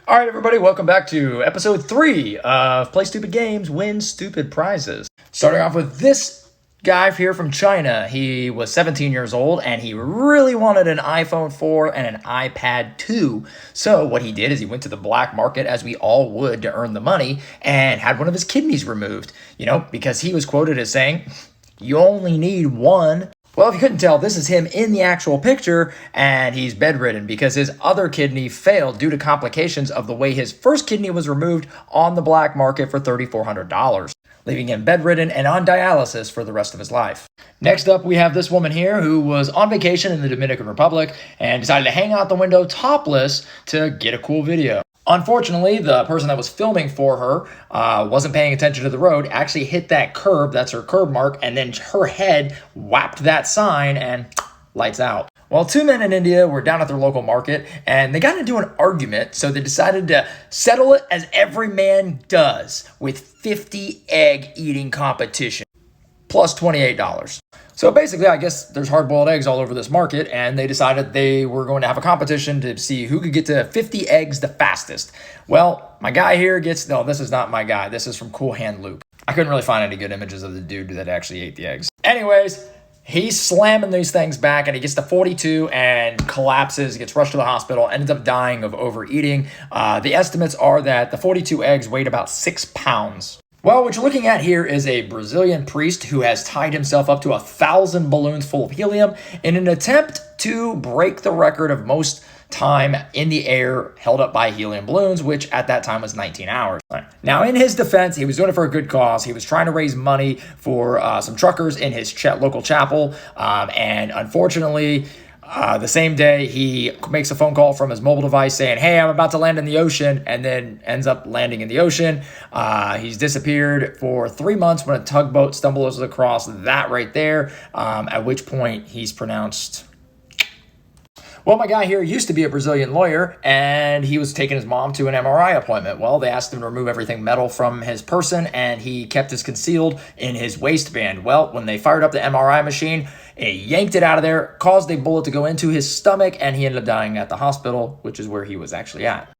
All right, everybody, welcome back to episode 3 of Play Stupid Games, Win Stupid Prizes. Starting off with this guy here from China. He was 17 years old and he really wanted an iPhone 4 and an iPad 2. So what he did is he went to the black market, as we all would, to earn the money, and had one of his kidneys removed, because he was quoted as saying, "You only need one." Well, if you couldn't tell, this is him in the actual picture, and he's bedridden because his other kidney failed due to complications of the way his first kidney was removed on the black market for $3,400, leaving him bedridden and on dialysis for the rest of his life. Next up, we have this woman here who was on vacation in the Dominican Republic and decided to hang out the window topless to get a cool video. Unfortunately, the person that was filming for her wasn't paying attention to the road, actually hit that curb, that's her curb mark, and then her head whapped that sign and lights out. Well, two men in India were down at their local market and they got into an argument, so they decided to settle it as every man does with 50 egg eating competition, plus $28. So basically, I guess there's hard-boiled eggs all over this market, and they decided they were going to have a competition to see who could get to 50 eggs the fastest. Well, my guy here no, this is not my guy. This is from Cool Hand Luke. I couldn't really find any good images of the dude that actually ate the eggs. Anyways, he's slamming these things back, and he gets to 42 and collapses, gets rushed to the hospital, ends up dying of overeating. The estimates are that the 42 eggs weighed about 6 pounds. Well, what you're looking at here is a Brazilian priest who has tied himself up to 1,000 balloons full of helium in an attempt to break the record of most time in the air held up by helium balloons, which at that time was 19 hours. Now, in his defense, he was doing it for a good cause. He was trying to raise money for some truckers in his local chapel, and unfortunately, the same day, he makes a phone call from his mobile device saying, "Hey, I'm about to land in the ocean," and then ends up landing in the ocean. He's disappeared for 3 months when a tugboat stumbles across that right there, at which point he's pronounced... Well, my guy here used to be a Brazilian lawyer, and he was taking his mom to an MRI appointment. Well, they asked him to remove everything metal from his person, and he kept this concealed in his waistband. Well, when they fired up the MRI machine, it yanked it out of there, caused a bullet to go into his stomach, and he ended up dying at the hospital, which is where he was actually at.